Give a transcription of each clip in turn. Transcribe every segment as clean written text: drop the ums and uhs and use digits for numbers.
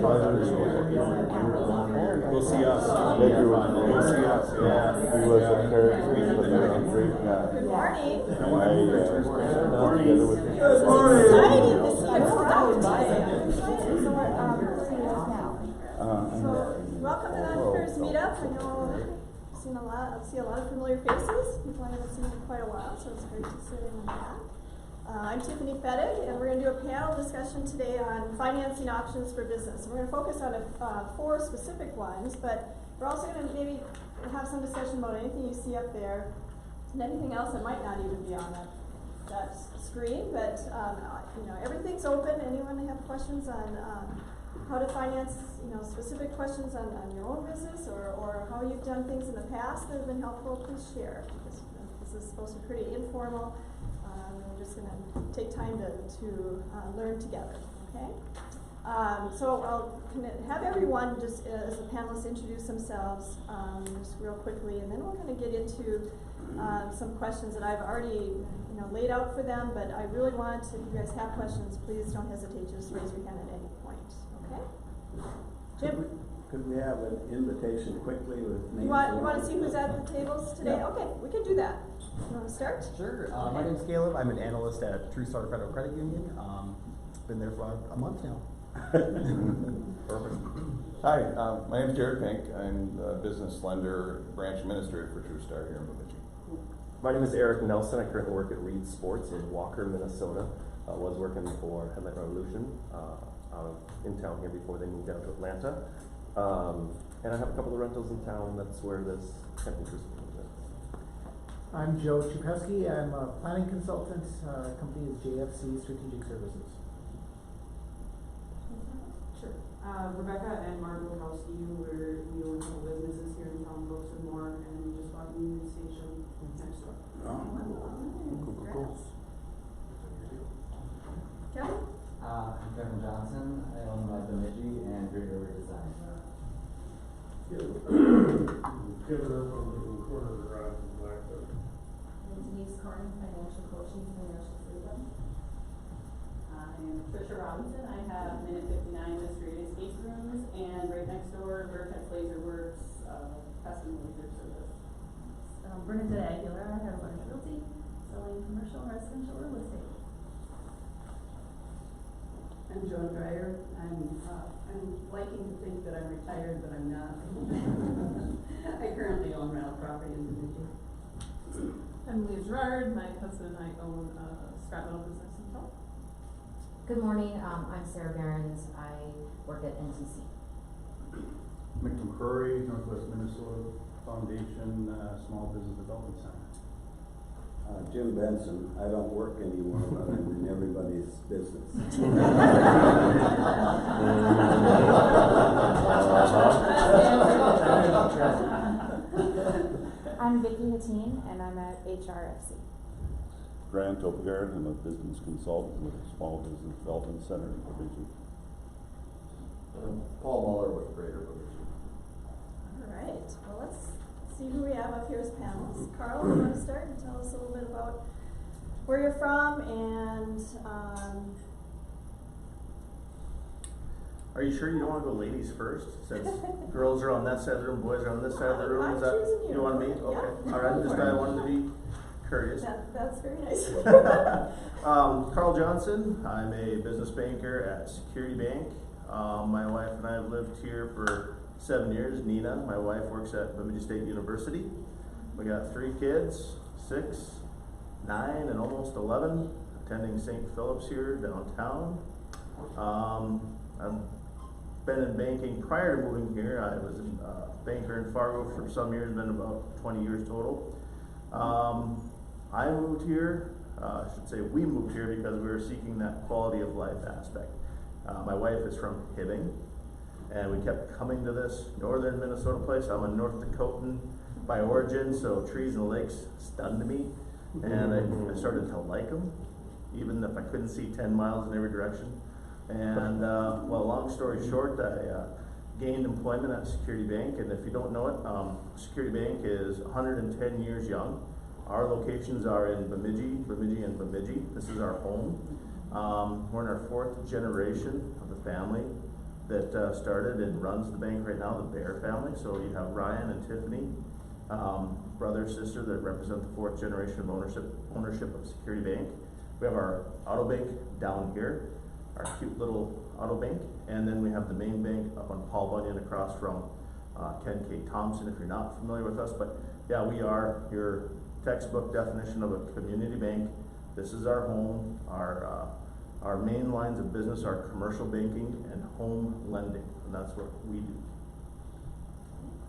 Go see us. Go see us. Yeah. He was a parent. Good morning. Good morning. Good morning. Welcome to LaunchPad Meet-Up. I know I see a lot of familiar faces. People I haven't seen in quite a while, so it's great to sit in and back. I'm Tiffany Fettig, and we're going to do a panel discussion today on financing options for business. We're going to focus on 4 specific ones, but we're also going to maybe have some discussion about anything you see up there and anything else that might not even be on that screen. But everything's open. Anyone have questions on how to finance, specific questions on your own business or how you've done things in the past that have been helpful, please share. This is supposed to be pretty informal. We're just going to take time to learn together, okay? So I'll have everyone just as the panelists introduce themselves just real quickly, and then we're going to get into some questions that I've already laid out for them, but I really want, if you guys have questions, please don't hesitate, just raise your hand at any point, okay? Jim? Could we have an invitation quickly with names? You want to see who's at the tables today? Yeah. Okay, we can do that. You want to start? Sure. My name's Caleb. I'm an analyst at True Star Federal Credit Union. Been there for a month now. Perfect. Hi, my name is Jared Pink. I'm the business lender branch administrator for True Star here in Bemidji. My name is Eric Nelson. I currently work at Reed Sports in Walker, Minnesota. Was working for Headlight Revolution in town here before they moved out to Atlanta. And I have a couple of rentals in town. That's where this camping cruise is. I'm Joe Chupesky. I'm a planning consultant. Company is JFC Strategic Services. Sure. Rebecca and Mark Wilkowski, we own a couple businesses here in town, Brooks and More, and we just bought a Union Station next door. Cool. Kevin? I'm Kevin Johnson. I own my Bemidji and Great River Design. Kevin, I'm on the corner of the garage in Blackwood. Denise Corn, financial coaching, financial freedom. I'm Trisha Robinson. I have Minute 59 Mystery Escape Rooms, and right next door, Vertex Laser Works, custom laser service. Bernadette Aguilar. I have Lunch Realty, selling commercial and residential real estate. I'm Joan Dreyer. I'm liking to think that I'm retired, but I'm not. I currently own rental property in Bemidji. I'm Leah Gerard. My husband and I own a scrap metal business in town. Good morning. I'm Sarah Behrens. I work at NTC. Mick McCrory, Northwest Minnesota Foundation, Small Business Development Center. Jim Benson. I don't work anymore, but I'm in everybody's business. I'm Vicki Hatteen, and I'm at HRFC. Grant Opegard. I'm a business consultant with the Small Business Development Center in Bemidji. Paul Muller with Greater Bemidji. All right. Well, let's see who we have up here as panelists. Carl, you want to start and tell us a little bit about where you're from and Are you sure you don't want to go ladies first? Since girls are on that side of the room, boys are on this side of the room. I'm Is that choosing you want me? Yeah. Okay. All right. Just I wanted to be curious. That's very nice. Carl Johnson. I'm a business banker at Security Bank. My wife and I have lived here for 7 years. Nina, my wife, works at Bemidji State University. We got 3 kids, 6, 9, and almost 11, attending St. Philip's here downtown. I've been in banking prior to moving here. I was a banker in Fargo for some years, been about 20 years total. I moved here, I should say we moved here because we were seeking that quality of life aspect. My wife is from Hibbing, and we kept coming to this northern Minnesota place. I'm a North Dakotan by origin, so trees and lakes stunned me, and I started to like them, even if I couldn't see 10 miles in every direction. And well, long story short, I gained employment at Security Bank, and if you don't know it, Security Bank is 110 years young. Our locations are in Bemidji, and Bemidji. This is our home. We're in our 4th generation of the family. that started and runs the bank right now, the Bear family. So you have Ryan and Tiffany, brother, sister, that represent the 4th generation of ownership of Security Bank. We have our auto bank down here, our cute little auto bank, and then we have the main bank up on Paul Bunyan across from Ken K. Thompson, if you're not familiar with us. But yeah, we are your textbook definition of a community bank. This is our home. Our main lines of business are commercial banking and home lending, and that's what we do.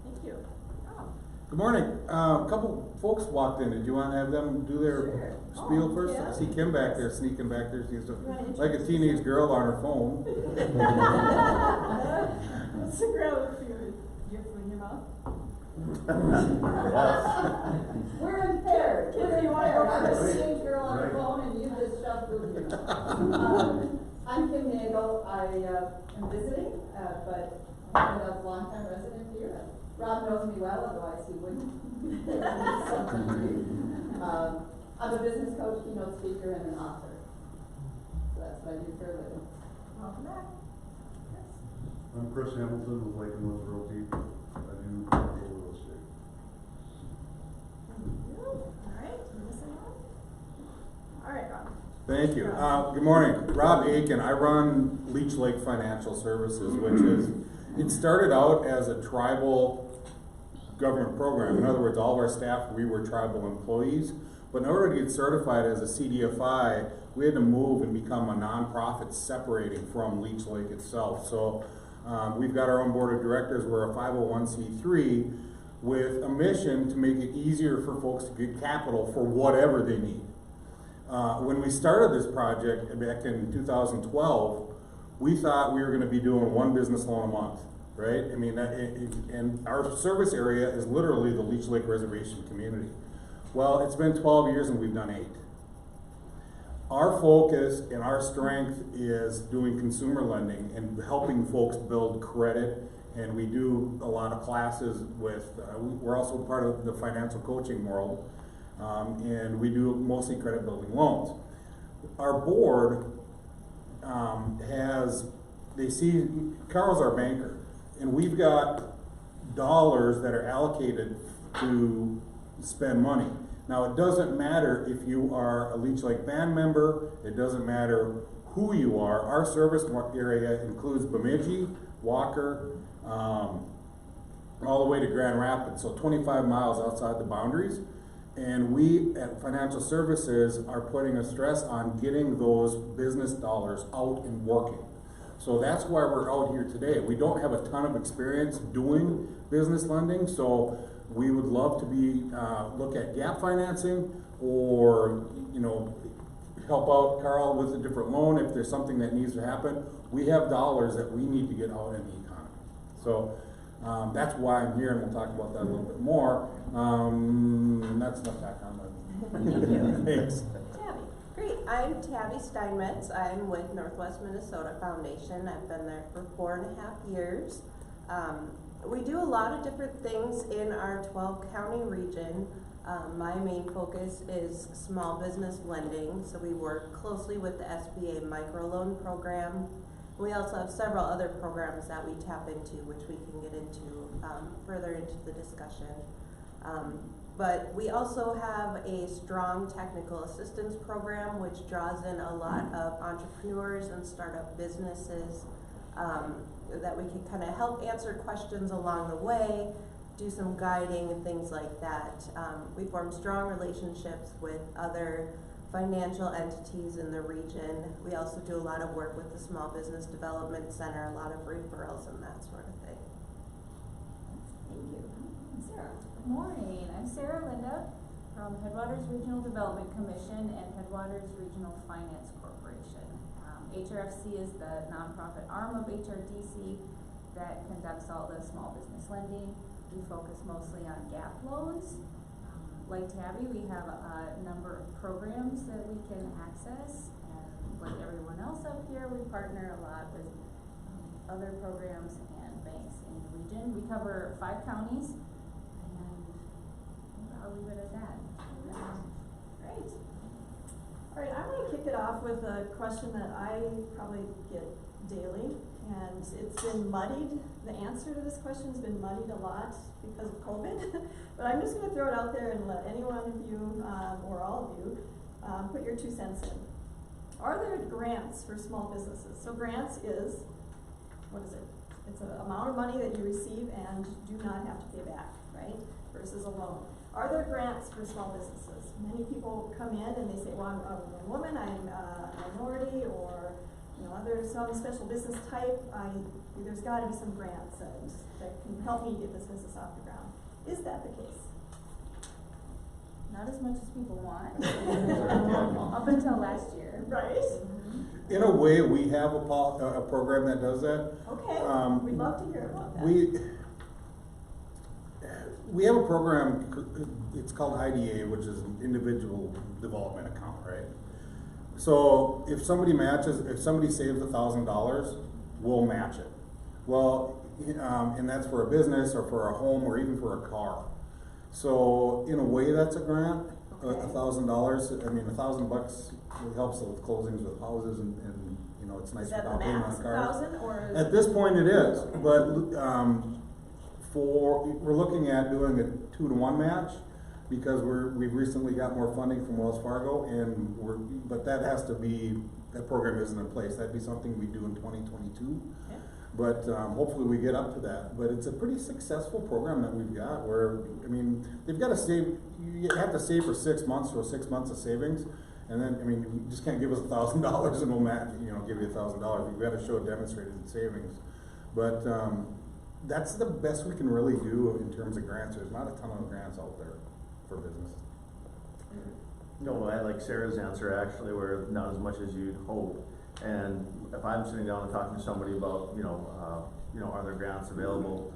Thank you. Oh. Good morning. A couple folks walked in. Did you want to have them do their spiel first? Yeah. I see Kim back there, sneaking back there. She's like a teenage girl on her phone. What's the girl with you? Your food in your mouth? We're impaired. Kids, you want to go I'm a first? teenage girl on the phone and you just shoved food in your mouth. I'm Kim Nagel. I am visiting, but I'm a long-time resident here. Rob knows me well, otherwise he wouldn't. I'm a business coach, keynote speaker, and an author. So that's what I do for a living. Welcome back. I'm Chris Hamilton with Lake and Woods Realty. I do commercial real estate. Alright, missing one? Alright, Rob. Thank you. Good morning. Rob Aitken. I run Leech Lake Financial Services, which is, it started out as a tribal government program. In other words, all of our staff, we were tribal employees. But in order to get certified as a CDFI, we had to move and become a nonprofit separating from Leech Lake itself. So we've got our own board of directors. We're a 501c3 with a mission to make it easier for folks to get capital for whatever they need. When we started this project back in 2012, we thought we were going to be doing one business loan a month, right? I mean, and our service area is literally the Leech Lake Reservation community. Well, it's been 12 years and we've done 8. Our focus and our strength is doing consumer lending and helping folks build credit, and we do a lot of classes with, we're also part of the financial coaching world, and we do mostly credit building loans. Our board they see, Carl's our banker, and we've got dollars that are allocated to spend money. Now, it doesn't matter if you are a Leech Lake band member, it doesn't matter who you are. Our service area includes Bemidji, Walker, all the way to Grand Rapids, so 25 miles outside the boundaries. And we at Financial Services are putting a stress on getting those business dollars out and working. So that's why we're out here today. We don't have a ton of experience doing business lending, so we would love to be look at gap financing, or help out Carl with a different loan if there's something that needs to happen. We have dollars that we need to get out in the economy. So that's why I'm here, and we'll talk about that a little bit more. That's enough background. Thank you. Thanks. Tabi. Great. I'm Tabi Steinmetz. I'm with Northwest Minnesota Foundation. I've been there for 4.5 years. We do a lot of different things in our 12-county region. My main focus is small business lending, so we work closely with the SBA microloan program. We also have several other programs that we tap into, which we can get into further into the discussion. But we also have a strong technical assistance program, which draws in a lot of entrepreneurs and startup businesses that we can kind of help answer questions along the way, do some guiding and things like that. We form strong relationships with other financial entities in the region. We also do a lot of work with the Small Business Development Center, a lot of referrals and that sort of thing. Thank you. Sarah. Good morning. I'm Sarah Linda from Headwaters Regional Development Commission and Headwaters Regional Finance Corporation. HRFC is the nonprofit arm of HRDC that conducts all the small business lending. We focus mostly on gap loans. Like Tabi, we have a number of programs that we can access, and like everyone else up here, we partner a lot with other programs and banks in the region. We cover 5 counties, and I'll leave it at that. Great. All right, I'm going to kick it off with a question that I probably get daily, And it's been muddied, the answer to this question has been muddied a lot because of COVID. But I'm just gonna throw it out there and let any one of you, or all of you, put your 2 cents in. Are there grants for small businesses? So grants is, what is it? It's an amount of money that you receive and do not have to pay back, right? Versus a loan. Are there grants for small businesses? Many people come in and they say, well, I'm a woman, I'm a minority, or there's some special business type. There's got to be some grants that can help me get this business off the ground. Is that the case? Not as much as people want. Up until last year. Right. In a way, we have a program that does that. Okay, we'd love to hear about that. We have a program, it's called IDA, which is an individual development account, right? So if somebody saves $1,000, we'll match it. Well, and that's for a business or for a home or even for a car. So in a way, that's a grant. $1,000. I mean, $1,000 helps with closings with houses, and it's nice for down payment on cars. At this point, it is, but we're looking at doing a 2-to-1 match because we've recently got more funding from Wells Fargo, but that program isn't in place. That'd be something we do in 2022. Okay. But hopefully we get up to that. But it's a pretty successful program that we've got where, they've got to save, you have to save for 6 months, so 6 months of savings. And then, you just can't give us $1,000 and we'll match, give you $1,000. You've got to show demonstrated savings. But that's the best we can really do in terms of grants. There's not a ton of grants out there for business. No, I like Sarah's answer actually, where not as much as you'd hope. And if I'm sitting down and talking to somebody about, are there grants available?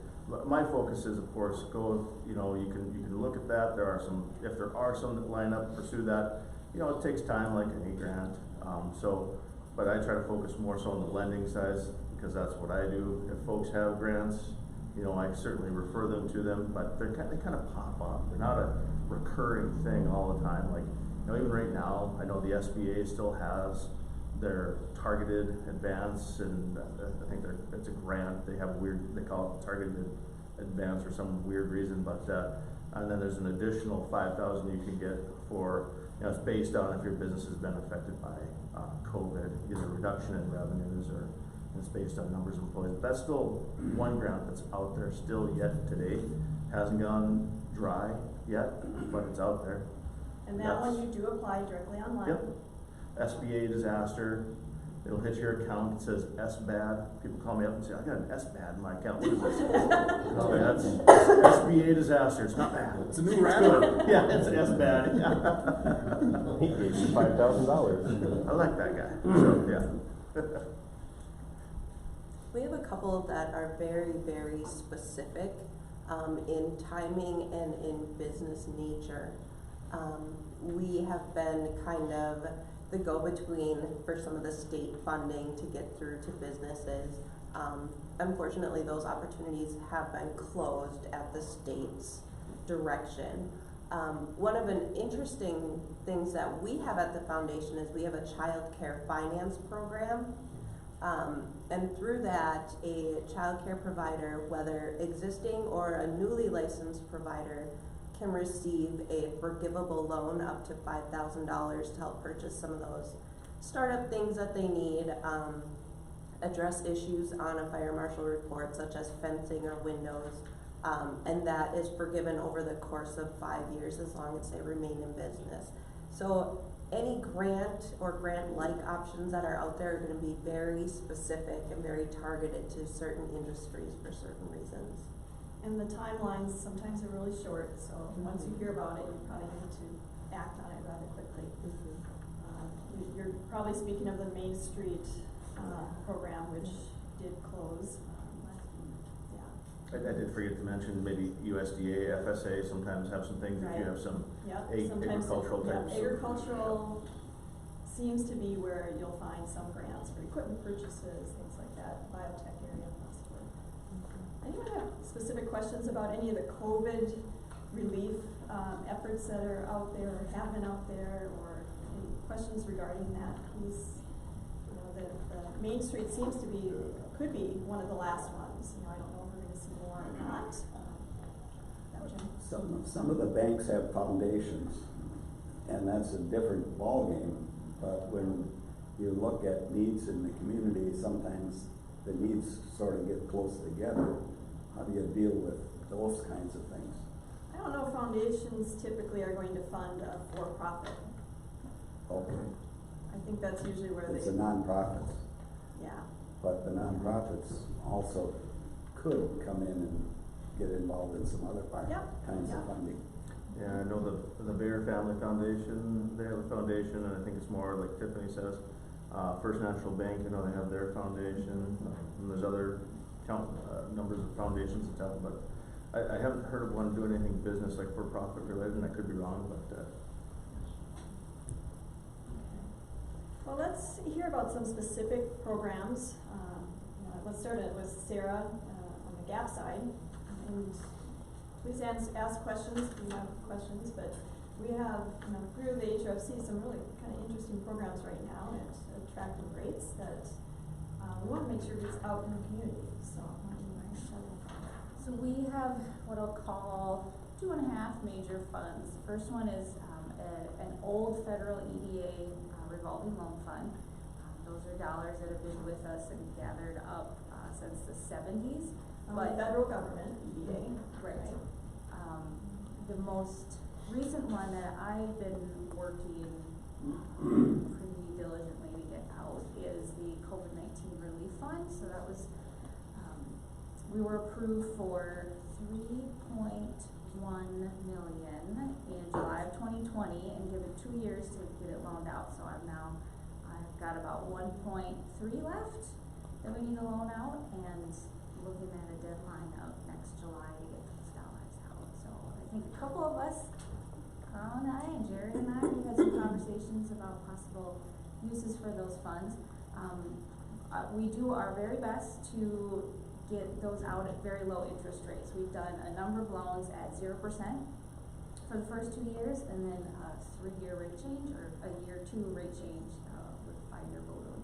My focus is, of course, you can look at that. If there are some that line up, pursue that. It takes time, like any grant. But I try to focus more so on the lending side because that's what I do. If folks have grants, I certainly refer them to them, but they kind of pop up. They're not a recurring thing all the time. Like, even right now, I know the SBA still has their targeted advance, and I think it's a grant. They call it targeted advance for some weird reason, but and then there's an additional $5,000 you can get for, it's based on if your business has been affected by COVID, either reduction in revenues or it's based on numbers of employees. But that's still one grant that's out there still yet today. Hasn't gone dry yet, but it's out there. And that one you do apply directly online. Yep. SBA disaster. It'll hit your account. It says SBAD. People call me up and say, I got an SBAD in my account. What is this? That's SBA disaster. It's not bad. It's a new rabbit. Yeah, it's SBAD. He gave you $5,000. I like that guy. So, yeah. We have a couple that are very, very specific in timing and in business nature. We have been kind of the go-between for some of the state funding to get through to businesses. Unfortunately, those opportunities have been closed at the state's direction. One of an interesting things that we have at the foundation is we have a child care finance program. And through that, a child care provider, whether existing or a newly licensed provider, can receive a forgivable loan up to $5,000 to help purchase some of those startup things that they need, address issues on a fire marshal report such as fencing or windows, and that is forgiven over the course of 5 years as long as they remain in business. So any grant or grant-like options that are out there are going to be very specific and very targeted to certain industries for certain reasons. And the timelines sometimes are really short, so once you hear about it, you probably need to act on it rather quickly. You're probably speaking of the Main Street program, which did close. I did forget to mention maybe USDA, FSA sometimes have some things if you have some agricultural types. Agricultural seems to be where you'll find some grants for equipment purchases, things like that, biotech area possibly. Anyone have specific questions about any of the COVID relief efforts that are out there or have been out there, or any questions regarding that piece? The Main Street seems to be could be one of the last ones. You know, I don't know if we're gonna see more or not. That was Some of the banks have foundations, and that's a different ballgame. But when you look at needs in the community, sometimes the needs sort of get close together. How do you deal with those kinds of things? I don't know if foundations typically are going to fund a for-profit. Okay. I think that's usually where It's the nonprofits. Yeah. But the nonprofits also could come in and get involved in some other kinds of funding. Yeah, I know the Bear Family Foundation, they have a foundation, and I think it's more like Tiffany says, First National Bank, I know they have their foundation, and there's other numbers of foundations in town, but I haven't heard of one doing anything business like for profit related, and I could be wrong, but Well, let's hear about some specific programs. Let's start it with Sarah on the GAP side. And please ask questions if you have questions, but we have, through the HRFC, some really kind of interesting programs right now at attractive rates that we want to make sure it's out in the community. So we have what I'll call 2.5 major funds. The first one is an old federal EDA revolving loan fund. Those are dollars that have been with us and gathered up since the 70s. But federal government, EDA. Right. The most recent one that I've been working pretty diligently to get out is the COVID-19 relief fund. So that was, we were approved for $3.1 million in July of 2020 and given 2 years to get it loaned out. So I've got about 1.3 left that we need to loan out, and looking at a deadline of next July to get those dollars out. So I think a couple of us, Carl and I and Jerry and I, we had some conversations about possible uses for those funds. We do our very best to get those out at very low interest rates. We've done a number of loans at 0% for the first 2 years, and then a 3-year rate change, or a year 2 rate change with a 5-year balloon.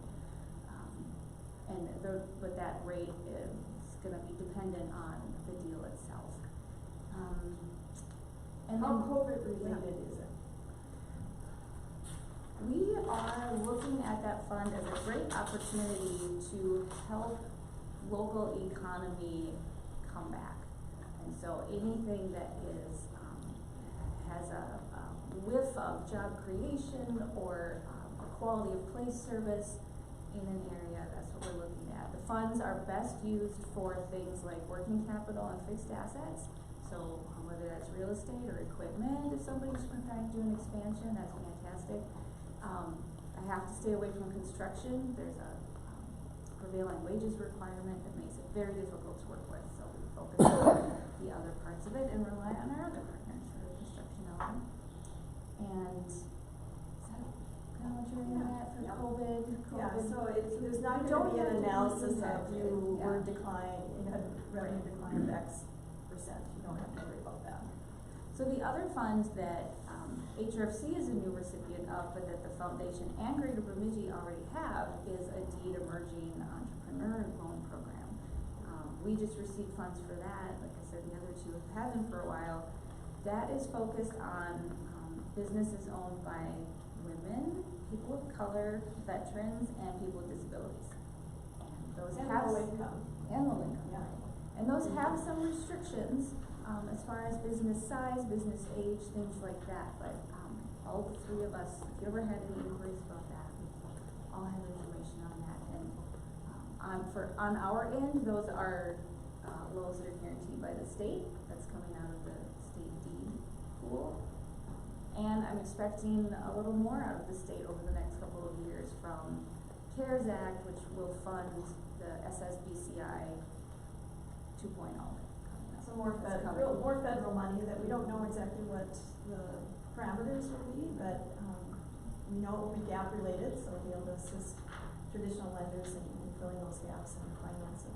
But that rate is going to be dependent on the deal itself. And how COVID related is it? We are looking at that fund as a great opportunity to help local economy come back. And so anything that is has a whiff of job creation or a quality of place service in an area, that's what we're looking at. The funds are best used for things like working capital and fixed assets. So whether that's real estate or equipment, if somebody's trying to do an expansion, that's fantastic. I have to stay away from construction. There's a prevailing wages requirement that makes it very difficult to work with. So we focus on the other parts of it and rely on our other partners for the construction element. And is that kind of what you're looking at for COVID? Yeah, so there's not going to be an analysis of you were decline in a revenue decline of X%. You don't have to worry about that. So the other fund that HRFC is a new recipient of, but that the foundation and Greater Bemidji already have, is a Deed Emerging Entrepreneur Loan Program. We just received funds for that. Like I said, the other two have been for a while. That is focused on businesses owned by women, people of color, veterans, and people with disabilities. And those and have low income. And low income. Yeah. And those have some restrictions as far as business size, business age, things like that. But all the three of us, if you ever had any inquiries about that, we all have information on that. And on our end, those are loans that are guaranteed by the state. That's coming out of the state deed pool. And I'm expecting a little more out of the state over the next couple of years from CARES Act, which will fund the SSBCI 2.0. So more federal money that we don't know exactly what the parameters will be, but we know it will be gap related, so we'll be able to assist traditional lenders in filling those gaps and financing.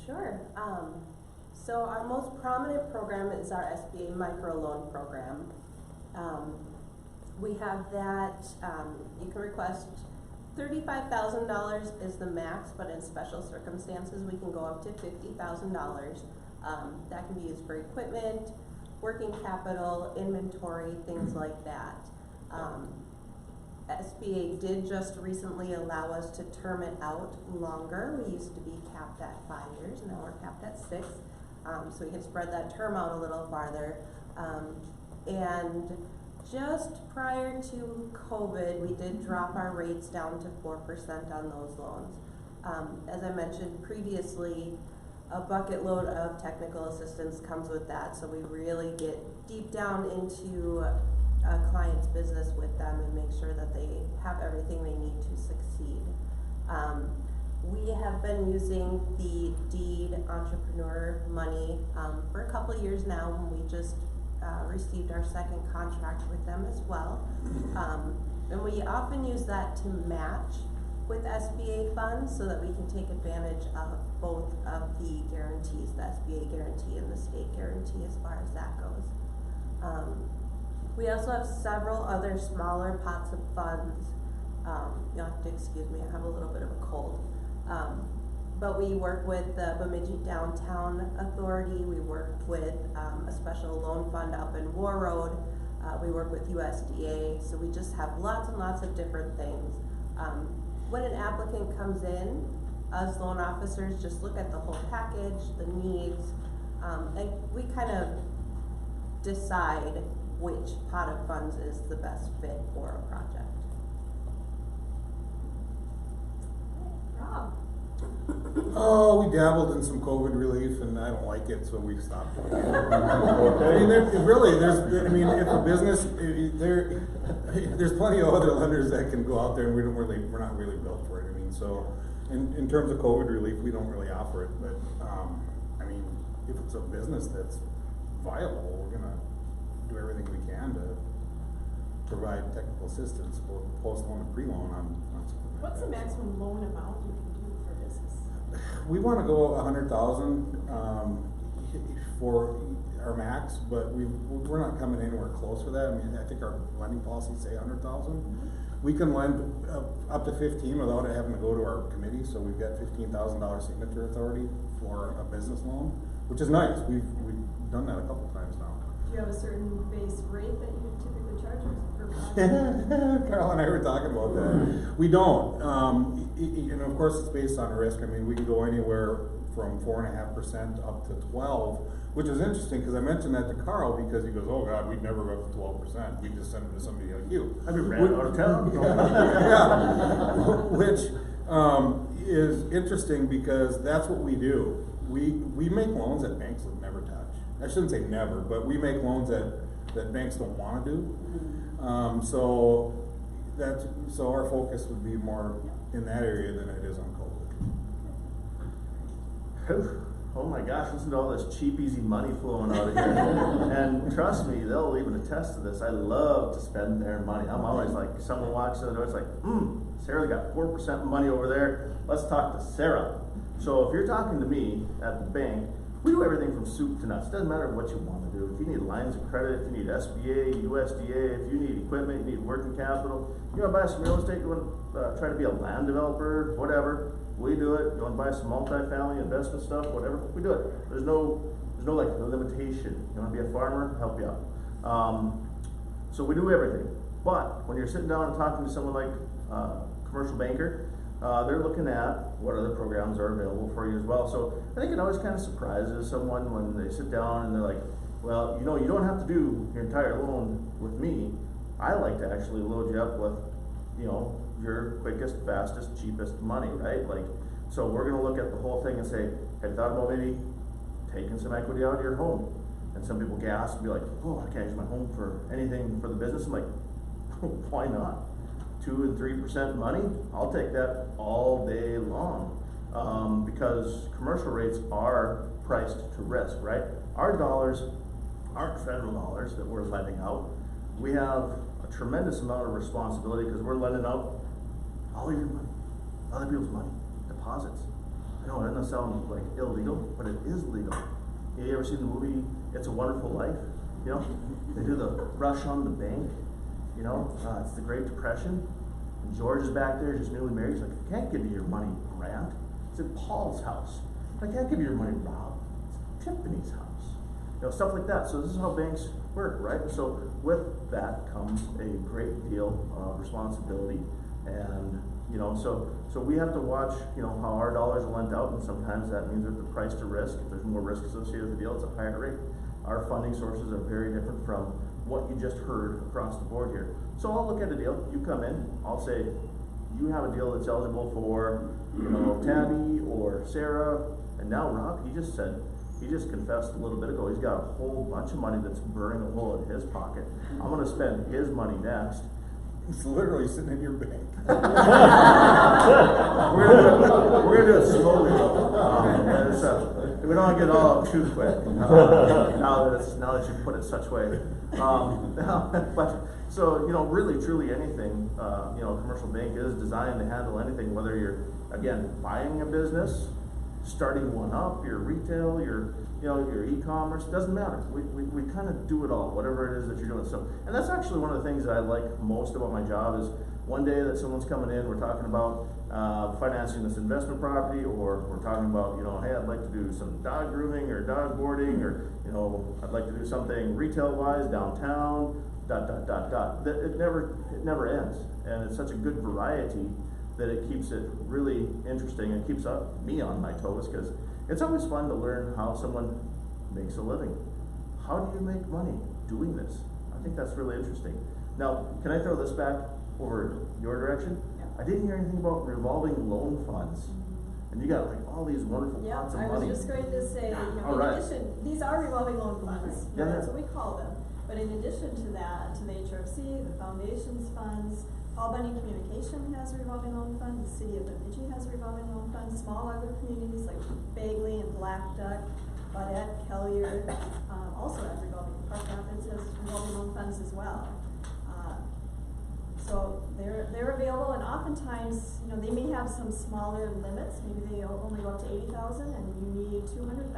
Sure. So our most prominent program is our SBA microloan program. We have that, you can request $35,000 is the max, but in special circumstances, we can go up to $50,000. That can be used for equipment, working capital, inventory, things like that. SBA did just recently allow us to term it out longer. We used to be capped at 5 years, now we're capped at 6. So we can spread that term out a little farther. And just prior to COVID, we did drop our rates down to 4% on those loans. As I mentioned previously, a bucket load of technical assistance comes with that, so we really get deep down into a client's business with them and make sure that they have everything they need to succeed. We have been using the deed entrepreneur money for a couple of years now, and we just received our second contract with them as well. And we often use that to match with SBA funds so that we can take advantage of both of the guarantees, the SBA guarantee and the state guarantee as far as that goes. We also have several other smaller pots of funds. You'll have to excuse me, I have a little bit of a cold. But we work with the Bemidji Downtown Authority, we work with a special loan fund up in War Road, we work with USDA, so we just have lots and lots of different things. When an applicant comes in, us loan officers just look at the whole package, the needs, and we kind of decide which pot of funds is the best fit for a project. Rob? Oh, we dabbled in some COVID relief, and I don't like it, so we stopped doing it. I mean, if a business, there's plenty of other lenders that can go out there, and we're not really built for it. I mean, so in terms of COVID relief, we don't really offer it, but I mean, if it's a business that's viable, we're gonna do everything we can to provide technical assistance, both post-loan and pre-loan on something like What's that. the maximum loan amount you can do for a business? We want to go 100,000 for our max, but we're not coming anywhere close to that. I mean, I think our lending policies say 100,000. We can lend up to 15 without it having to go to our committee. So we've got $15,000 signature authority for a business loan, which is nice. We've done that a couple times now. Do you have a certain base rate that you typically charge per project? Carl and I were talking about that. We don't. And of course, it's based on risk. I mean, we can go anywhere from 4.5% up to 12%, which is interesting because I mentioned that to Carl because he goes, "Oh God, we'd never go up to 12%. We just send it to somebody like you." I've been ran out of town. Yeah, which is interesting because that's what we do. We make loans that banks would never touch. I shouldn't say never, but we make loans that banks don't want to do. So our focus would be more in that area than it is on COVID. Oh my gosh, listen to all this cheap, easy money flowing out of here. And trust me, they'll even attest to this. I love to spend their money. I'm always like, someone walks in the door, it's like, Sarah's got 4% money over there. Let's talk to Sarah. So if you're talking to me at the bank, we do everything from soup to nuts. Doesn't matter what you want to do. If you need lines of credit, if you need SBA, USDA, if you need equipment, you need working capital, you want to buy some real estate, you want to try to be a land developer, whatever, we do it. You want to buy some multifamily investment stuff, whatever, we do it. There's no like limitation. You want to be a farmer, help you out. So we do everything. But when you're sitting down and talking to someone like a commercial banker, they're looking at what other programs are available for you as well. So I think it always kind of surprises someone when they sit down and they're like, well, you don't have to do your entire loan with me. I like to actually load you up with, your quickest, fastest, cheapest money, right? Like, so we're gonna look at the whole thing and say, have you thought about maybe taking some equity out of your home? And some people gasp and be like, oh, I can't use my home for anything for the business. I'm like, why not? 2 and 3% money, I'll take that all day long, because commercial rates are priced to risk, right? Our dollars aren't federal dollars that we're lending out. We have a tremendous amount of responsibility because we're lending out all of your money, other people's money, deposits. I know it doesn't sound like illegal, but it is legal. You ever seen the movie It's a Wonderful Life? They do the rush on the bank. It's the Great Depression. George is back there, just newly married. He's like, I can't give you your money, Grant. It's at Paul's house. I can't give you your money, Rob. It's Tiffany's house. You know, stuff like that. So this is how banks work, right? So with that comes a great deal of responsibility, and you know, so we have to watch, you know, how our dollars are lent out, and sometimes that means that the price to risk, if there's more risk associated with the deal, it's a higher rate. Our funding sources are very different from what you just heard across the board here. So I'll look at a deal, you come in, I'll say, you have a deal that's eligible for, you know, Tabi or Sarah, and now Rob, he just confessed a little bit ago, he's got a whole bunch of money that's burning a hole in his pocket. I'm gonna spend his money next. It's literally sitting in your bank. We're gonna do it slowly. We don't want to get it all up too quick. Now that you put it such way. But so, you know, really, truly anything, you know, a commercial bank is designed to handle anything, whether you're, again, buying a business, starting one up, your retail, your e-commerce, doesn't matter. We kind of do it all, whatever it is that you're doing. So, and that's actually one of the things that I like most about my job is one day that someone's coming in, we're talking about financing this investment property, or we're talking about, you know, hey, I'd like to do some dog grooming or dog boarding, or, you know, I'd like to do something retail-wise downtown, ... It never ends, and it's such a good variety that it keeps it really interesting and keeps me on my toes, because it's always fun to learn how someone makes a living. How do you make money doing this? I think that's really interesting. Now, can I throw this back over your direction? Yeah. I didn't hear anything about revolving loan funds. And you got like all these wonderful pots of money. I was just going to say, you know, in addition, these are revolving loan funds. Yeah, that's what we call them. But in addition to that, to the HRFC, the foundation's funds, Albany Communication has a revolving loan fund, the city of Bemidji has a revolving loan fund, small other communities like Bagley and Black Duck, Baudette, Kellier, also have revolving, Park Rapids has revolving loan funds as well. So they're available, and oftentimes, you know, they may have some smaller limits. Maybe they only go up to 80,000, and you need 200,000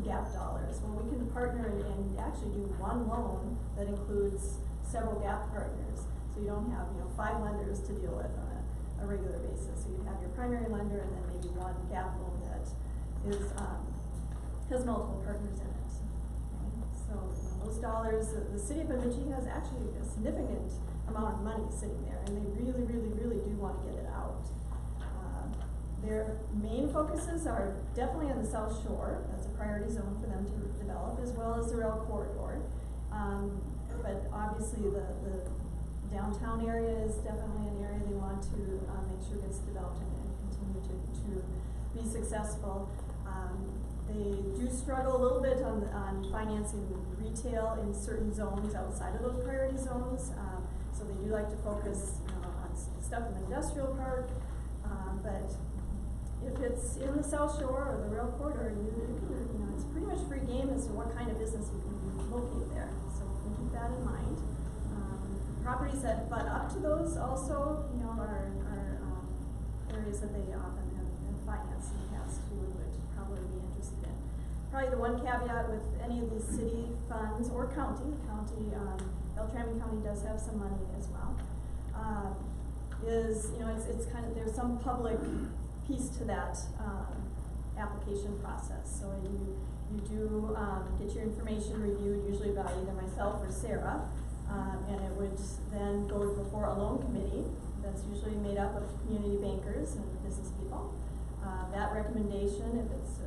gap dollars. Well, we can partner and actually do one loan that includes several gap partners. So you don't have, you know, 5 lenders to deal with on a regular basis. So you have your primary lender and then maybe one gap loan that is has multiple partners in it. Okay? So you know, those dollars, the city of Bemidji has actually a significant amount of money sitting there, and they really, really, really do want to get it out. Their main focuses are definitely on the South Shore. That's a priority zone for them to develop, as well as the rail corridor. But obviously the downtown area is definitely an area they want to make sure gets developed and continue to be successful. They do struggle a little bit on financing retail in certain zones outside of those priority zones. So they do like to focus, you know, on stuff in the industrial park. But if it's in the South Shore or the rail corridor, you know, it's pretty much free game as to what kind of business you can locate there. So we keep that in mind. Properties that butt up to those also, you know, are areas that they often have financed in the past too, and would probably be interested in. Probably the one caveat with any of these city funds or county, Beltrami County does have some money as well, is, you know, it's kind of, there's some public piece to that application process. So you do get your information reviewed, usually by either myself or Sarah. And it would then go before a loan committee that's usually made up of community bankers and business people. That recommendation, if it's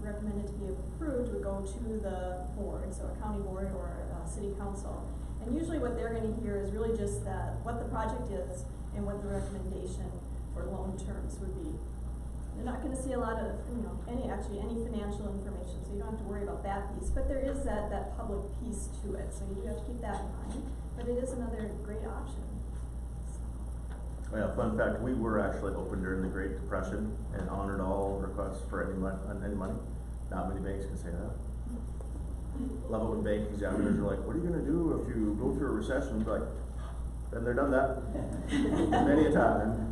recommended to be approved, would go to the board, so a county board or a city council. And usually what they're going to hear is really just that, what the project is and what the recommendation for loan terms would be. They're not going to see a lot of, you know, any financial information, so you don't have to worry about that piece. But there is that public piece to it, so you do have to keep that in mind. But it is another great option. So. Yeah, fun fact: we were actually open during the Great Depression and honored all requests for any money. Not many banks can say that. Love it when bank examiners are like, "What are you going to do if you go through a recession?" We're like, been there, done that, many a time.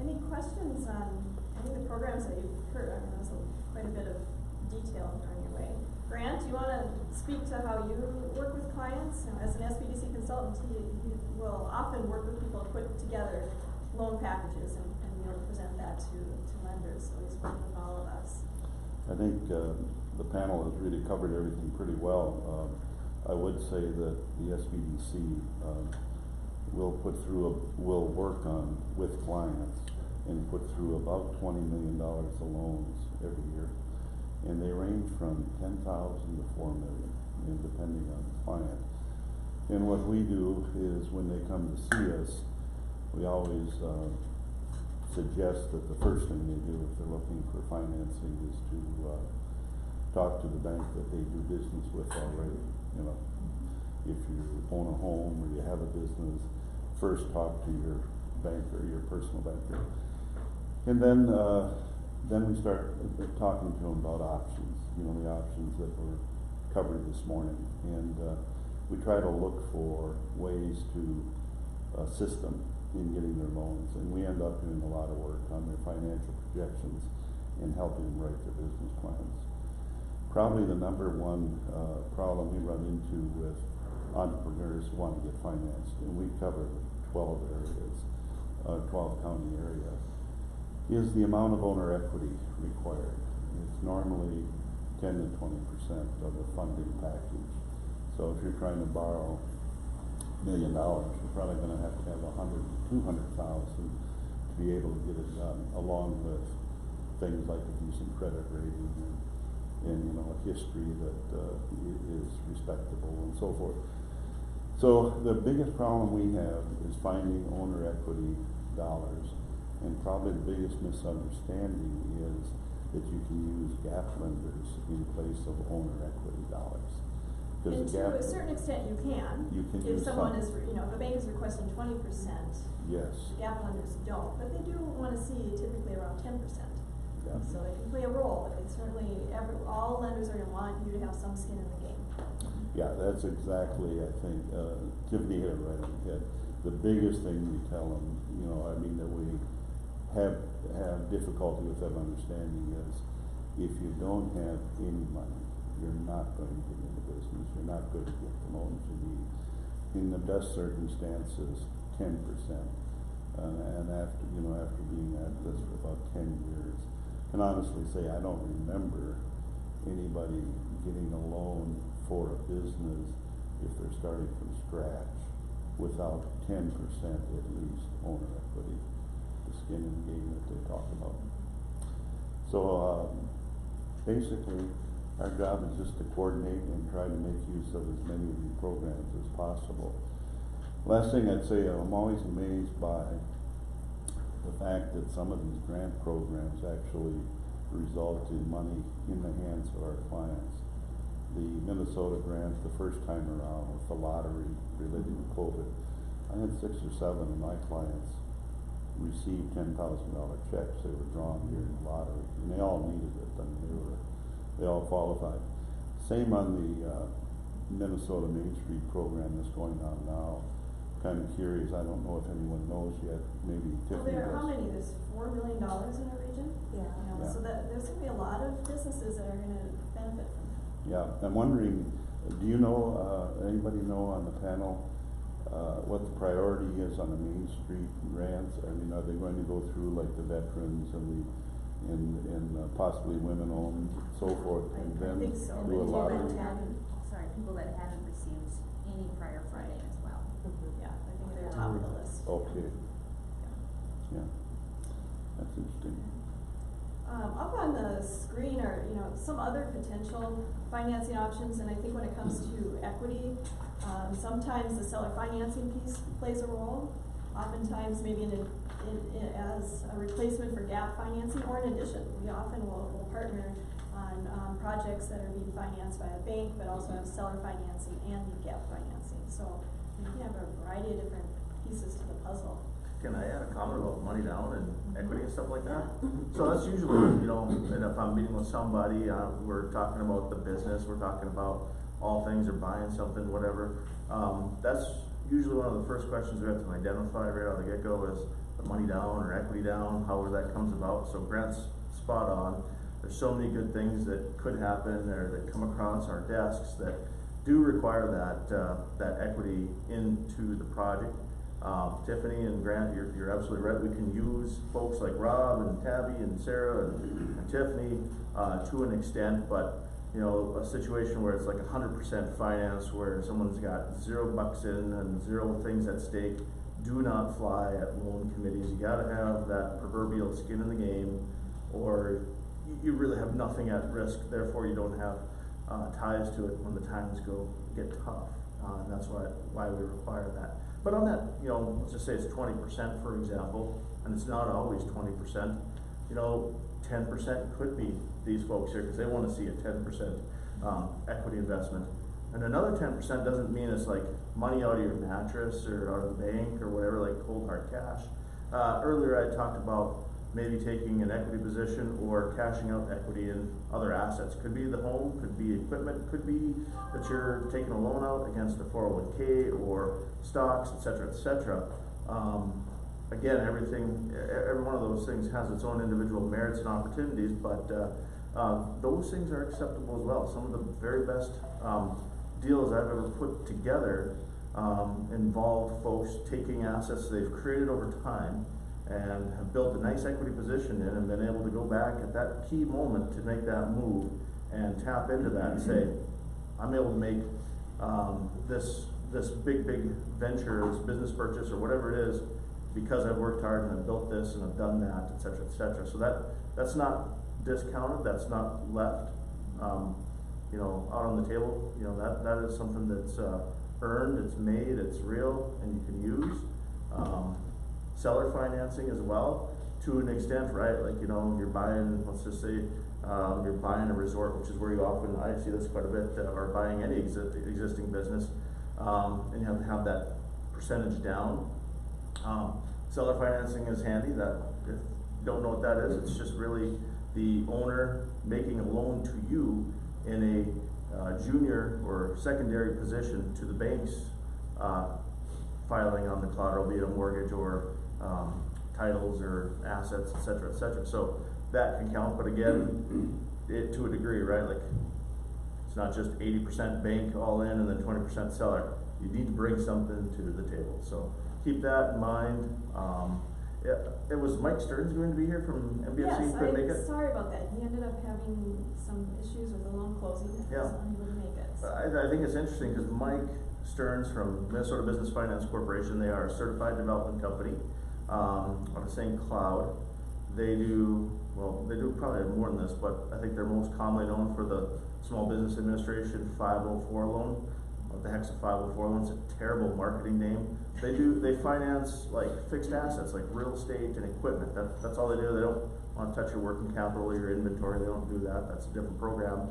Any questions on any of the programs that you've heard? I mean, there's quite a bit of detail on your way. Grant, do you want to speak to how you work with clients? You know, as an SBDC consultant, you will often work with people to put together loan packages and be able to present that to lenders. So he's working with all of us. I think the panel has really covered everything pretty well. I would say that the SBDC will work on with clients and put through about $20 million of loans every year. And they range from 10,000 to 4 million, depending on the client. And what we do is when they come to see us, we always suggest that the first thing they do if they're looking for financing is to talk to the bank that they do business with already. You know, if you own a home or you have a business, first talk to your banker, your personal banker. And then we start talking to them about options, you know, the options that were covered this morning. And we try to look for ways to assist them in getting their loans. And we end up doing a lot of work on their financial projections and helping them write their business plans. Probably the number one problem we run into with entrepreneurs who want to get financed, and we cover 12 areas, 12 county areas, is the amount of owner equity required. It's normally 10 to 20% of the funding package. So if you're trying to borrow $1 million, you're probably going to have 100 to 200,000 to be able to get it done, along with things like a decent credit rating and you know, a history that is respectable and so forth. So the biggest problem we have is finding owner equity dollars. And probably the biggest misunderstanding is that you can use gap lenders in place of owner equity dollars. And to a certain extent you can. You can if use someone some. is, you know, if a bank is requesting 20%, yes. gap lenders don't, but they do want to see typically around 10%. Yeah. So they can play a role, but they certainly, all lenders are going to want you to have some skin in the game. Yeah, that's exactly, I think, Tiffany hit it right on the head. The biggest thing we tell them, you know, I mean, that we have difficulty with them understanding is if you don't have any money, you're not going to get into business. You're not going to get the loans you need. In the best circumstances, 10%. And after being at this for about 10 years, can honestly say I don't remember anybody getting a loan for a business if they're starting from scratch without 10% at least owner equity. Skin in the game that they talk about. So basically our job is just to coordinate and try to make use of as many of these programs as possible. Last thing I'd say, I'm always amazed by the fact that some of these grant programs actually result in money in the hands of our clients. The Minnesota grant, the first time around with the lottery related to COVID, I had 6 or 7 of my clients received $10,000 checks. They were drawn during the lottery, and they all needed it. I mean, they all qualified. Same on the Minnesota Main Street program that's going on now. Kind of curious. I don't know if anyone knows yet. Maybe Tiffany does. How many? There's $4 million in the region. Yeah. You know, so that there's going to be a lot of businesses that are going to benefit from that. Yeah, I'm wondering. Do you know? Anybody know on the panel? What the priority is on the Main Street grants? I mean, are they going to go through like the veterans and possibly women-owned, so forth, and then think so. do a lottery? People that haven't received any prior funding as well. Yeah, I think they're top of the list. Okay. Yeah, that's interesting. Up on the screen are, you know, some other potential financing options, and I think when it comes to equity, sometimes the seller financing piece plays a role. Oftentimes, maybe as a replacement for gap financing, or in addition, we often will partner on projects that are being financed by a bank, but also have seller financing and gap financing. So you can have a variety of different pieces to the puzzle. Can I add a comment about money down and equity and stuff like that? So that's usually, you know, and if I'm meeting with somebody, we're talking about the business, we're talking about all things, or buying something, whatever. That's usually one of the first questions we have to identify right out of the get-go is the money down or equity down, however that comes about. So Grant's spot on. there's so many good things that could happen or that come across our desks that do require that equity into the project. Tiffany and Grant, you're absolutely right. We can use folks like Rob and Tabi and Sarah and Tiffany to an extent, but you know, a situation where it's like 100% finance, where someone's got $0 in and 0 things at stake, do not fly at loan committees. You gotta have that proverbial skin in the game, or you really have nothing at risk, therefore you don't have ties to it when the times get tough. And that's why we require that. But on that, you know, let's just say it's 20%, for example, and it's not always 20%, you know, 10% could be these folks here, because they wanna see a 10% equity investment. And another 10% doesn't mean it's like money out of your mattress or out of the bank or whatever, like cold hard cash. Earlier I talked about maybe taking an equity position or cashing out equity in other assets. Could be the home, could be equipment, could be that you're taking a loan out against a 401k or stocks, etc., etc. Again, every one of those things has its own individual merits and opportunities, but those things are acceptable as well. Some of the very best deals I've ever put together involve folks taking assets they've created over time and have built a nice equity position in and been able to go back at that key moment to make that move and tap into that and say, I'm able to make this big venture, this business purchase or whatever it is, because I've worked hard and I've built this and I've done that, etc., etc. So that's not discounted, that's not left you know, out on the table. You know, that is something that's earned, it's made, it's real, and you can use. Seller financing as well, to an extent, right? Like, you know, you're buying, let's just say, you're buying a resort, which is where you often, I see this quite a bit, or buying any existing business, and you have to have that percentage down. Seller financing is handy. That, if you don't know what that is, it's just really the owner making a loan to you in a junior or secondary position to the bank's filing on the collateral, be it a mortgage or titles or assets, etc., etc. So that can count, but again, to a degree, right? Like, it's not just 80% bank all in and then 20% seller. You need to bring something to the table. So keep that in mind. It was Mike Stearns going to be here from MBFC. Couldn't make it. Sorry about that. He ended up having some issues with the loan closing. Yeah. So he wouldn't make it. I think it's interesting because Mike Stearns from Minnesota Business Finance Corporation, they are a certified development company on the same cloud. They do probably more than this, but I think they're most commonly known for the Small Business Administration 504 loan. What the heck's a 504 loan? It's a terrible marketing name. They finance like fixed assets, like real estate and equipment. That's all they do. They don't want to touch your working capital or your inventory. They don't do that. That's a different program.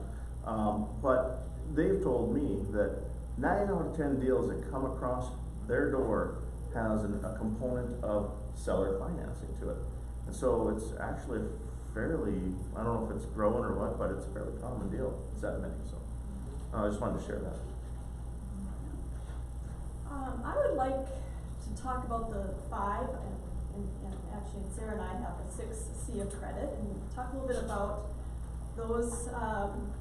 But they've told me that 9 out of 10 deals that come across their door has a component of seller financing to it. And so it's actually fairly, I don't know if it's growing or what, but it's a fairly common deal. It's that many, so I just wanted to share that. I would like to talk about the 5, and actually Sarah and I have a 6C of credit, and talk a little bit about those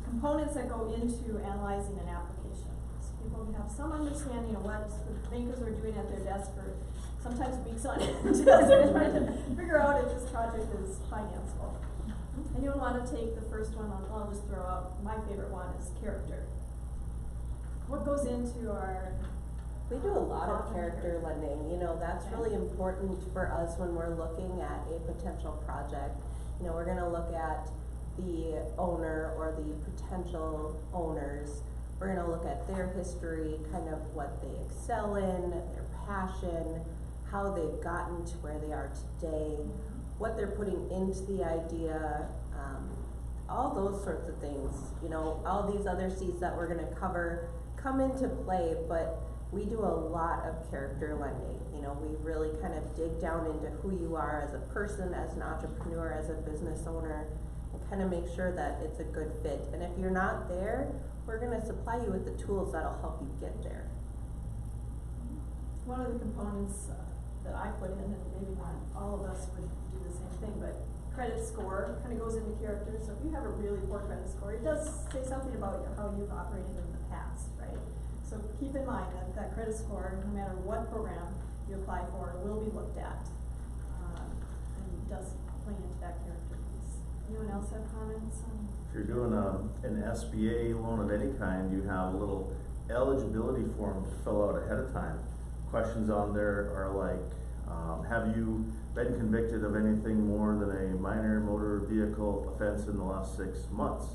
components that go into analyzing an application. So people can have some understanding of what the bankers are doing at their desk for sometimes weeks on end as they're trying to figure out if this project is financeable. And you'll want to take the first one on, I'll just throw out, my favorite one is character. What goes into our... We do a lot of character lending. You know, that's really important for us when we're looking at a potential project. You know, we're going to look at the owner or the potential owners. We're going to look at their history, kind of what they excel in, their passion, how they've gotten to where they are today, what they're putting into the idea, all those sorts of things. You know, all these other C's that we're going to cover come into play, but we do a lot of character lending. You know, we really kind of dig down into who you are as a person, as an entrepreneur, as a business owner, and kind of make sure that it's a good fit. And if you're not there, we're going to supply you with the tools that'll help you get there. One of the components that I put in, and maybe not all of us would do the same thing, but credit score kind of goes into character. So if you have a really poor credit score, it does say something about how you've operated in the past, right? So keep in mind that that credit score, no matter what program you apply for, will be looked at. And does play into that character piece. Anyone else have comments on? If you're doing an SBA loan of any kind, you have a little eligibility form to fill out ahead of time. Questions on there are like, have you been convicted of anything more than a minor motor vehicle offense in the last 6 months?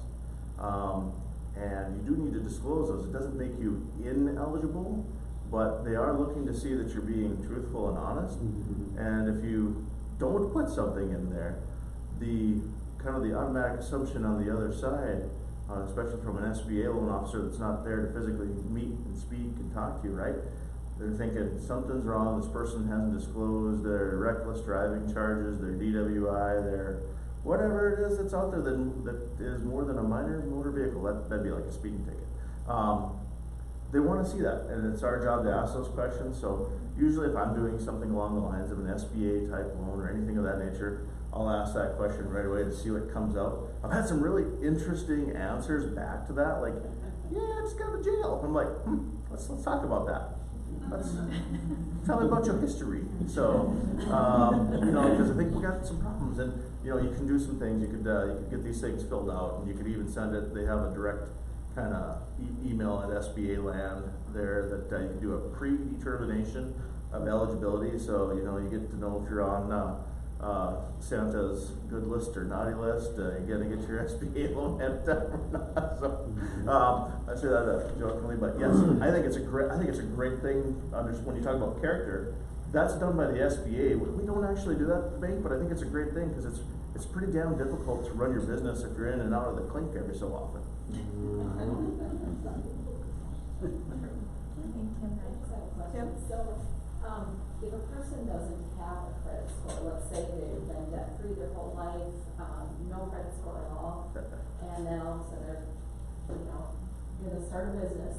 And you do need to disclose those. It doesn't make you ineligible, but they are looking to see that you're being truthful and honest. And if you don't put something in there, the kind of the automatic assumption on the other side, especially from an SBA loan officer that's not there to physically meet and speak and talk to you, right? They're thinking something's wrong, this person hasn't disclosed their reckless driving charges, their DWI, their whatever it is that's out there that is more than a minor motor vehicle. That'd be like a speeding ticket. They want to see that, and it's our job to ask those questions. So usually if I'm doing something along the lines of an SBA type loan or anything of that nature, I'll ask that question right away to see what comes out. I've had some really interesting answers back to that, like, yeah, I just got to jail. I'm like, let's talk about that. Tell me about your history. So, you know, because I think we got some problems, and you know, you can do some things. You could get these things filled out, and you could even send it. They have a direct kind of email at SBA land there that you can do a predetermination of eligibility. So you know, you get to know if you're on Santa's good list or naughty list. You're gonna get your SBA loan at or not. So I say that jokingly, but yes, I think it's a great thing. When you talk about character, that's done by the SBA. We don't actually do that at the bank, but I think it's a great thing because it's pretty damn difficult to run your business if you're in and out of the clink every so often. If a person doesn't have a credit score, let's say they've been debt-free their whole life, no credit score at all, and then all of a sudden they're, you know, gonna start a business,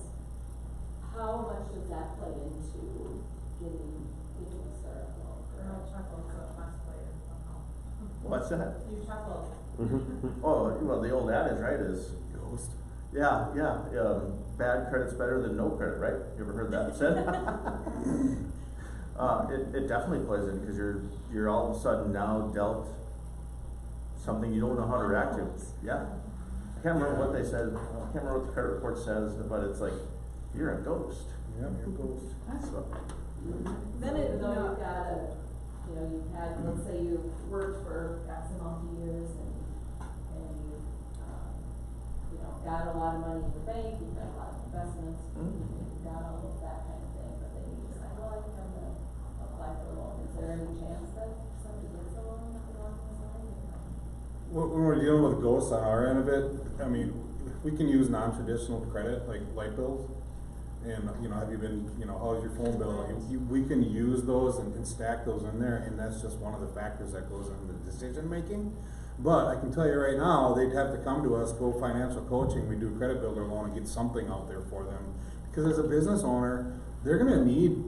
how much does that play into getting a startup loan? What's that? You chuckle. Oh, well, the old adage, right, is ghost. Yeah. Bad credit's better than no credit, right? You ever heard that said? It definitely plays in because you're all of a sudden now dealt something you don't know how to react to. Yeah. I can't remember what they said. I can't remember what the credit report says, but it's like you're a ghost. Yeah, you're a ghost. So. Then it, you've got you've had, let's say you worked for X amount of years and you got a lot of money in the bank, you've got a lot of investments, you've got all of that kind of thing, but then you decide, well, I think I'm going to apply for a loan. Is there any chance that somebody gets a loan at the wrong time? When we're dealing with ghosts on our end of it, I mean, we can use non-traditional credit like light bills. And, you know, have you been, you know, how's your phone bill? We can use those and stack those in there, and that's just one of the factors that goes into the decision making. But I can tell you right now, they'd have to come to us, go financial coaching, we do a credit builder loan and get something out there for them. Because as a business owner, they're gonna need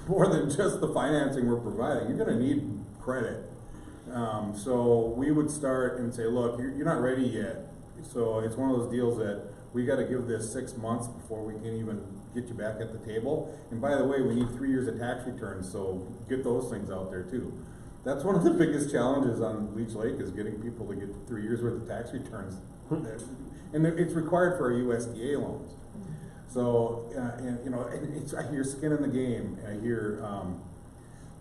more than just the financing we're providing. You're gonna need credit. So we would start and say, look, you're not ready yet. So it's one of those deals that we gotta give this 6 months before we can even get you back at the table. And by the way, we need 3 years of tax returns, so get those things out there too. That's one of the biggest challenges on Leech Lake is getting people to get 3 years worth of tax returns. And it's required for our USDA loans. So, and, you know, I hear skin in the game, and I hear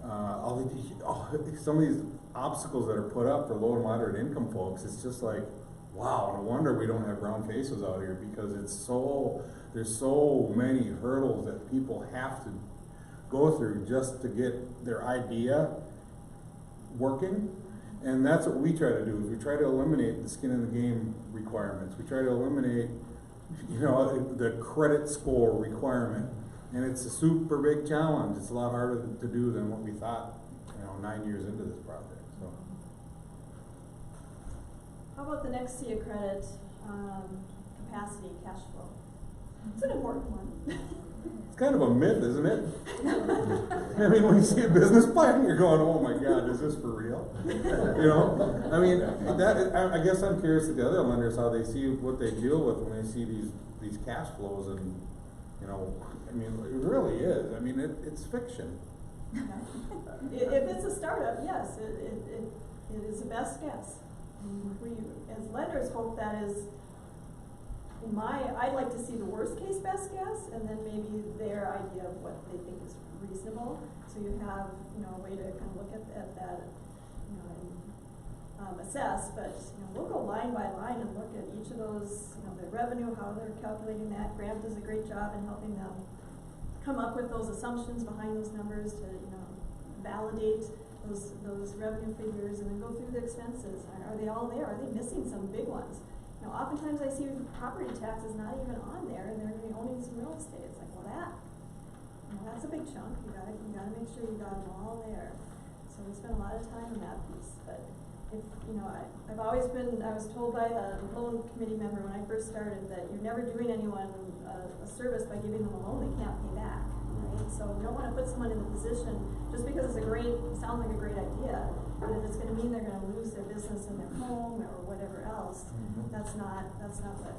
some of these obstacles that are put up for low and moderate income folks. It's just like, wow, no wonder we don't have brown faces out here, because there's so many hurdles that people have to go through just to get their idea working. And that's what we try to do, is we try to eliminate the skin in the game requirements. We try to eliminate, you know, the credit score requirement. And it's a super big challenge. It's a lot harder to do than what we thought, you know, 9 years into this project. So. How about the next C of credit, capacity, cash flow? It's an important one. It's kind of a myth, isn't it? I mean, when you see a business plan, you're going, oh my God, is this for real? You know, I mean, I guess I'm curious to the other lenders how they see what they deal with when they see these cash flows, and you know, I mean, it really is. I mean, it's fiction. If it's a startup, yes, it is the best guess. We, as lenders, hope that is. I'd like to see the worst case best guess, and then maybe their idea of what they think is reasonable. So you have, you know, a way to kind of look at that, you know, and assess. But you know, we'll go line by line and look at each of those, you know, the revenue, how they're calculating that. Grant does a great job in helping them come up with those assumptions behind those numbers to, you know, validate those revenue figures, and then go through the expenses. Are they all there? Are they missing some big ones? You know, oftentimes I see property taxes not even on there, and they're going to be owning some real estate. It's like, well, that's a big chunk. You gotta make sure you got them all there. So we spend a lot of time on that piece. But if you know, I was told by a loan committee member when I first started that you're never doing anyone a service by giving them a loan they can't pay back. Right? So we don't want to put someone in the position just because sounds like a great idea, but if it's going to mean they're going to lose their business and their home or whatever else, that's not what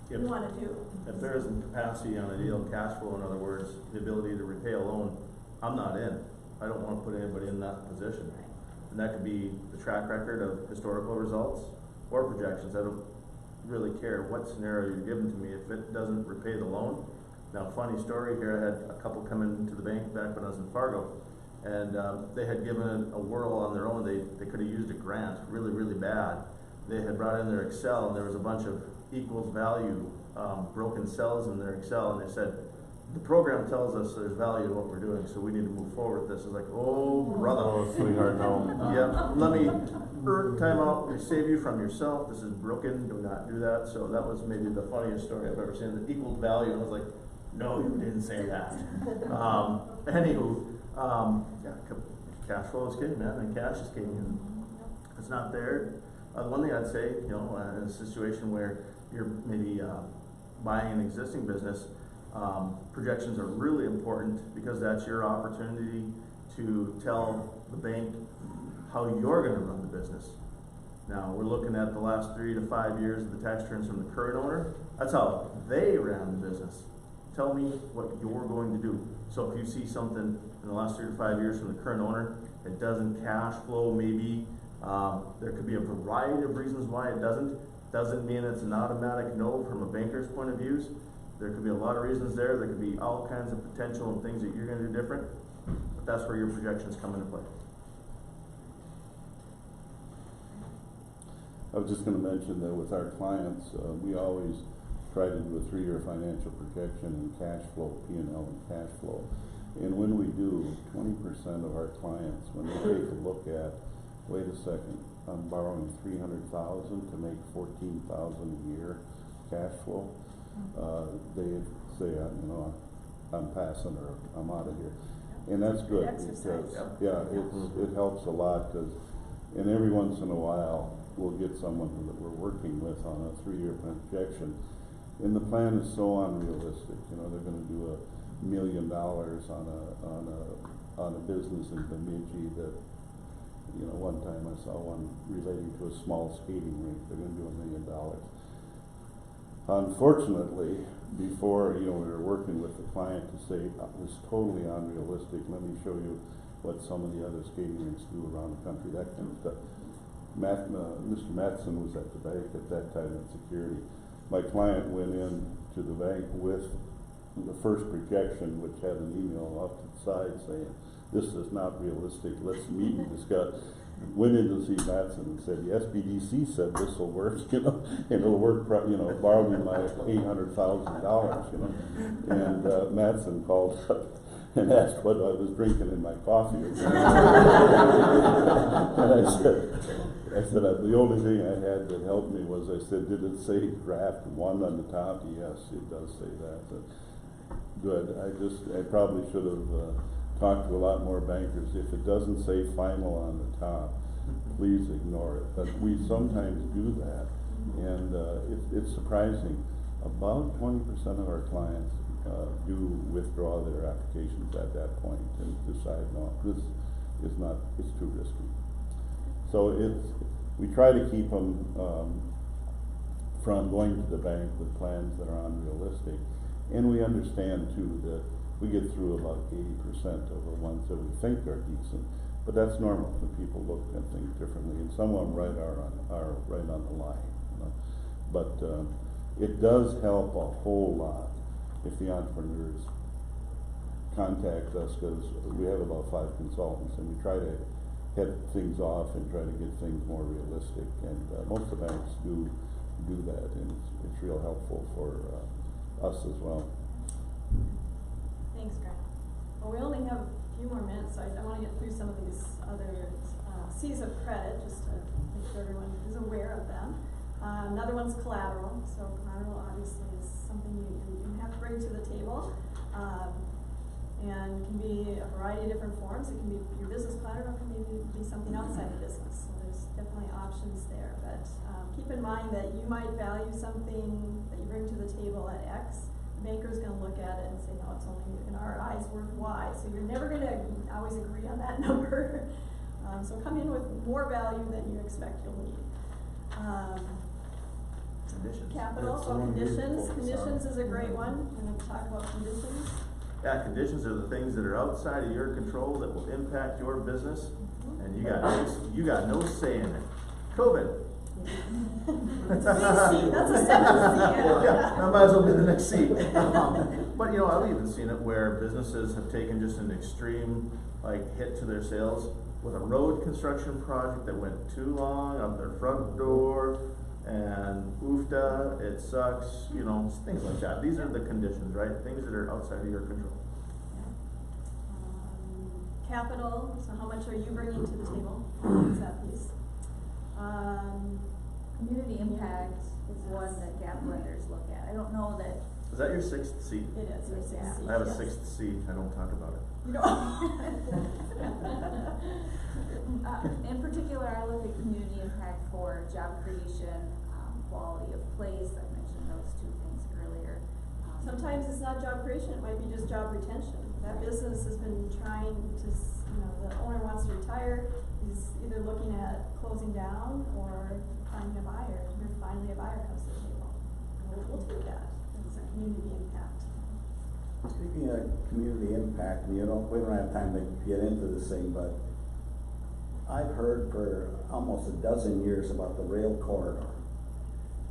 we want to do. If there isn't capacity on a deal, cash flow, in other words, the ability to repay a loan, I'm not in. I don't want to put anybody in that position. Right. And that could be the track record of historical results or projections. I don't really care what scenario you're giving to me if it doesn't repay the loan. Now, funny story here, I had a couple come into the bank back when I was in Fargo, and they had given it a whirl on their own. They could have used a grant really, really bad. They had brought in their Excel, and there was a bunch of equals value broken cells in their Excel, and they said, the program tells us there's value in what we're doing, so we need to move forward with this. It's like, oh, brother. Oh, sweetheart, no. Yeah, let me time out, save you from yourself. This is broken, do not do that. So that was maybe the funniest story I've ever seen. The equal value, and I was like, no, you didn't say that. Anywho, yeah, cash flow is king, man, and cash is king. And if it's not there, one thing I'd say, you know, in a situation where you're maybe buying an existing business, projections are really important because that's your opportunity to tell the bank how you're going to run the business. Now, we're looking at the last 3 to 5 years of the tax returns from the current owner. That's how they ran the business. Tell me what you're going to do. So if you see something in the last 3 to 5 years from the current owner, it doesn't cash flow, maybe there could be a variety of reasons why it doesn't mean it's an automatic no from a banker's point of view. There could be a lot of reasons there. There could be all kinds of potential and things that you're going to do different. But that's where your projections come into play. I was just going to mention that with our clients, we always try to do a 3-year financial projection and cash flow, P&L and cash flow. And when we do, 20% of our clients, when they take a look at, wait a second, I'm borrowing $300,000 to make $14,000 a year cash flow, they say, you know, I'm passing or I'm out of here. And that's good because, yeah, it helps a lot because, and every once in a while, we'll get someone that we're working with on a 3-year projection. And the plan is so unrealistic. You know, they're going to do $1 million on a business in Bemidji that, you know, one time I saw one relating to a small skating rink. They're going to do $1 million. Unfortunately, before, you know, we were working with the client to say this is totally unrealistic. Let me show you what some of the other skating rinks do around the country. That kind of stuff. Mr. Matson was at the bank at that time in security. My client went in to the bank with the first projection, which had an email off to the side saying, this is not realistic, let's meet and discuss. Went in to see Matson and said, the SBDC said this will work, you know, and it'll work, you know, borrow me my $800,000, you know. And Matson called up and asked what I was drinking in my coffee. And I said, the only thing I had that helped me was, I said, did it say draft 1 on the top? Yes, it does say that. Good. I probably should have talked to a lot more bankers. If it doesn't say final on the top, please ignore it. But we sometimes do that, and it's surprising. about 20% of our clients do withdraw their applications at that point and decide, no, this is not, it's too risky. So we try to keep them from going to the bank with plans that are unrealistic. And we understand too that we get through about 80% of the ones that we think are decent. But that's normal. The people look at things differently, and some of them are right on the line. You know? But it does help a whole lot if the entrepreneurs contact us, because we have about 5 consultants, and we try to head things off and try to get things more realistic. And most of the banks do that, and it's real helpful for us as well. Thanks, Grant. Well, we only have a few more minutes, so I want to get through some of these other C's of credit, just to make sure everyone is aware of them. Another one's collateral. So collateral obviously is something you have to bring to the table, and can be a variety of different forms. It can be your business collateral, it can be something outside the business. So there's definitely options there. But keep in mind that you might value something that you bring to the table at X. The banker's going to look at it and say, no, it's only in our eyes worth Y. So you're never going to always agree on that number. So come in with more value than you expect you'll need. Conditions. Capital, so conditions. Conditions is a great one. We're going to talk about conditions. Yeah, conditions are the things that are outside of your control that will impact your business, and you got no say in it. COVID. That's a seventh C. Yeah, I might as well be the next C. But you know, I've even seen it where businesses have taken just an extreme hit to their sales with a road construction project that went too long up their front door, and oofta, it sucks, you know, things like that. These are the conditions, right? Things that are outside of your control. Capital, so how much are you bringing to the table? What's that piece? Community impact is one that gap lenders look at. I don't know that. Is that your 6th C? It is your 6th C. I have a 6th C. I don't talk about it. You don't. In particular, I look at community impact for job creation, quality of place. I mentioned those 2 things earlier. Sometimes it's not job creation, it might be just job retention. That business has been trying to, the owner wants to retire, he's either looking at closing down or finding a buyer. Or finally a buyer comes to the table. We'll take that. It's a community impact. Speaking of community impact, we don't have time to get into this thing, but I've heard for almost a dozen years about the rail corridor.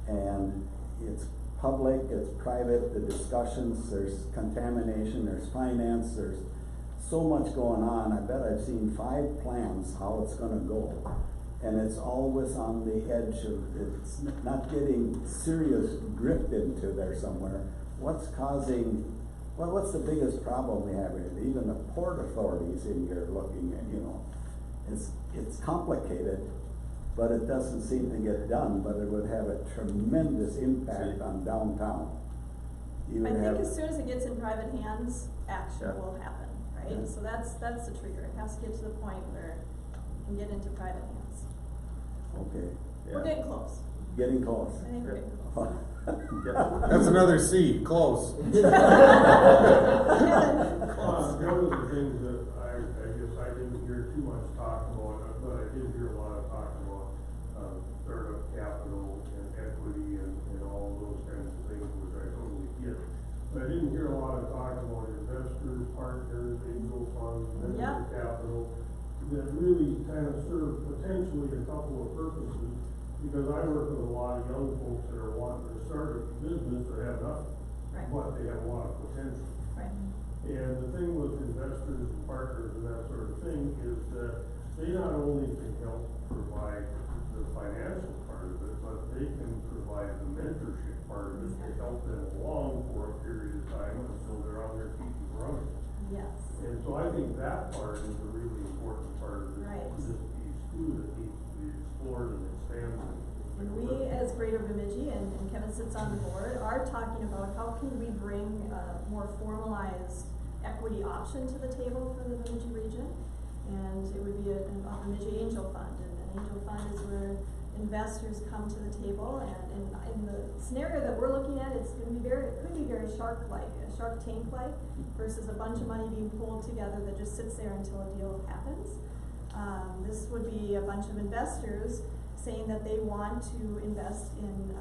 And it's public, it's private, the discussions, there's contamination, there's finance, there's so much going on. I bet I've seen 5 plans how it's gonna go. And it's always on the edge of, it's not getting serious drift into there somewhere. What's causing, well, what's the biggest problem we have here? Even the port authorities in here looking at, you know, it's complicated, but it doesn't seem to get done, but it would have a tremendous impact on downtown. I think as soon as it gets in private hands, action will happen, right? Yeah. So that's the trigger. It has to get to the point where it can get into private hands. Okay. We're getting close. Getting close. I think we're getting close. That's another C, close. One of the things that I guess I didn't hear too much talk about, but I did hear a lot of talk about startup capital and equity and all those kinds of things, which I totally get. But I didn't hear a lot of talk about investors, partners, angel funds, venture capital, that really kind of serve potentially a couple of purposes. Because I work with a lot of young folks that are wanting to start a business that have nothing, but they have a lot of potential. And the thing with investors and partners and that sort of thing is that they not only can help provide the financial part of it, but they can provide the mentorship part of it to help them along for a period of time until they're on their feet and running. Yes. And so I think that part is a really important part of this piece too, that needs to be explored and expanded. And we, as Greater Bemidji, and Kevin sits on the board, are talking about how can we bring a more formalized equity option to the table for the Bemidji region. And it would be a Bemidji Angel Fund. And an angel fund is where investors come to the table, and in the scenario that we're looking at, it's gonna be it could be very Shark-like, Shark Tank-like, versus a bunch of money being pulled together that just sits there until a deal happens. This would be a bunch of investors saying that they want to invest in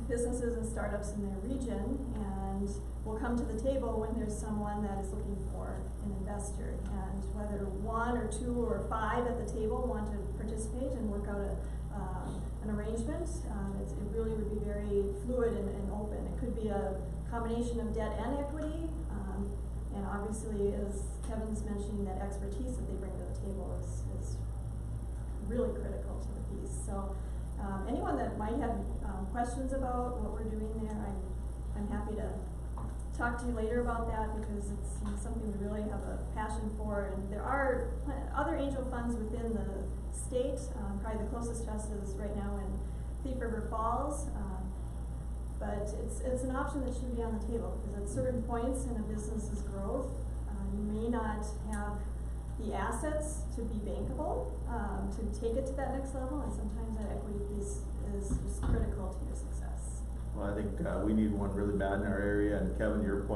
businesses and startups in their region, and will come to the table when there's someone that is looking for an investor. And whether 1 or 2 or 5 at the table want to participate and work out an arrangement, it really would be very fluid and open. It could be a combination of debt and equity, and obviously, as Kevin's mentioning, that expertise that they bring to the table is really critical to the piece. So anyone that might have questions about what we're doing there, I'm happy to talk to you later about that, because it's something we really have a passion for. And there are other angel funds within the state. Probably the closest to us is right now in Thief River Falls. But it's an option that should be on the table, because at certain points in a business's growth, you may not have the assets to be bankable, to take it to that next level, and sometimes that equity piece is just critical to your success. Well, I think we need one really bad in our area, and Kevin, your point